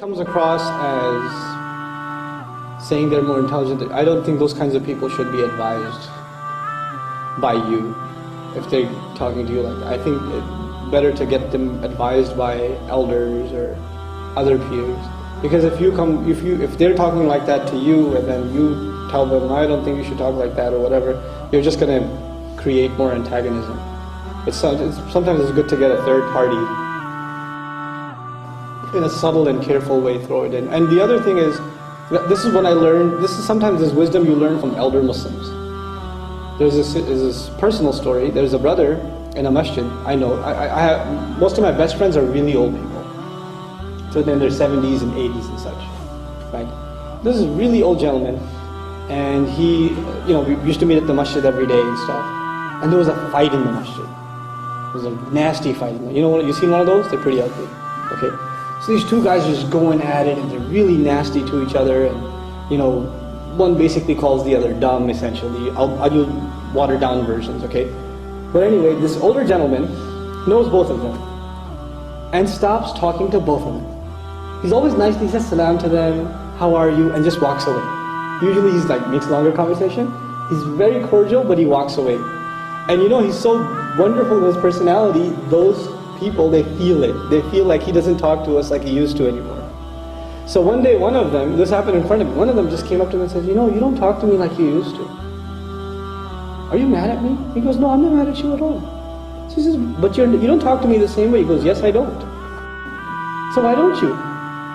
comes across as saying they're more intelligent, I don't think those kinds of people should be advised by you if they're talking to you like that. I think it's better to get them advised by elders or other peers. Because if they're talking like that to you and then you tell them, I don't think you should talk like that or whatever, you're just going to create more antagonism. Sometimes it's good to get a third party in a subtle and careful way, throw it in. And the other thing is, this is what I learned, sometimes this wisdom you learn from elder Muslims. There's this personal story. There's a brother in a masjid, I know. Most of my best friends are really old people. So they're in their 70s and 80s and such, right? This is a really old gentleman, and we used to meet at the masjid every day and stuff. And there was a fight in the masjid. It was a nasty fight. You seen one of those? They're pretty ugly, okay? So these two guys are just going at it, and they're really nasty to each other, and one basically calls the other dumb, essentially. I'll do watered down versions, okay? But anyway, this older gentleman knows both of them, and stops talking to both of them. He's always nice, he says salam to them, how are you, and just walks away. Usually he's makes longer conversation. He's very cordial, but he walks away. And he's so wonderful in his personality, those people, they feel it. They feel like he doesn't talk to us like he used to anymore. So one day, one of them, this happened in front of me, one of them just came up to me and said, you don't talk to me like you used to. Are you mad at me? He goes, no, I'm not mad at you at all. She says, but you don't talk to me the same way. He goes, yes, I don't. So why don't you?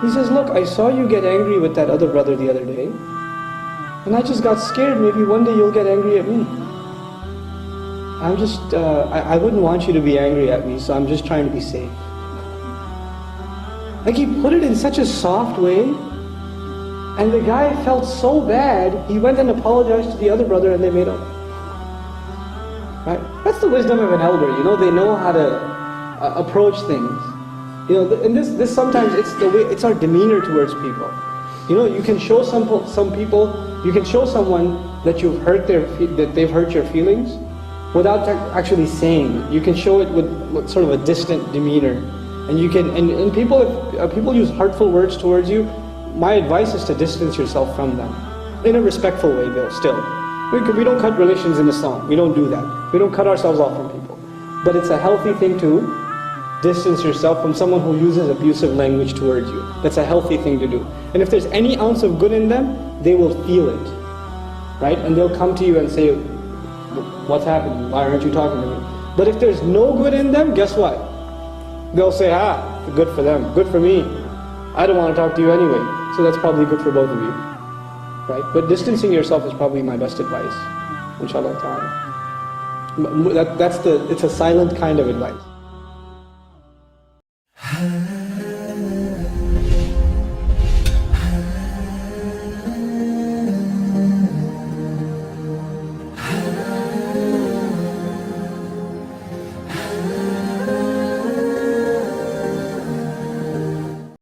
He says, look, I saw you get angry with that other brother the other day, and I just got scared. Maybe one day you'll get angry at me. I wouldn't want you to be angry at me, so I'm just trying to be safe. He put it in such a soft way, and the guy felt so bad, he went and apologized to the other brother and they made up. Right? That's the wisdom of an elder, they know how to approach things. And this sometimes, it's our demeanor towards people. You can show some people, you can show someone that that they've hurt your feelings without actually saying it. You can show it with sort of a distant demeanor. And you can, and people, if people use hurtful words towards you, my advice is to distance yourself from them. In a respectful way though, still. We don't cut relations in Islam. We don't do that. We don't cut ourselves off from people. But it's a healthy thing to distance yourself from someone who uses abusive language towards you. That's a healthy thing to do. And if there's any ounce of good in them, they will feel it. Right? And they'll come to you and say, what's happening? Why aren't you talking to me? But if there's no good in them, guess what? They'll say, good for them, good for me. I don't want to talk to you anyway. So that's probably good for both of you. Right? But distancing yourself is probably my best advice. Inshallah ta'ala. It's a silent kind of advice.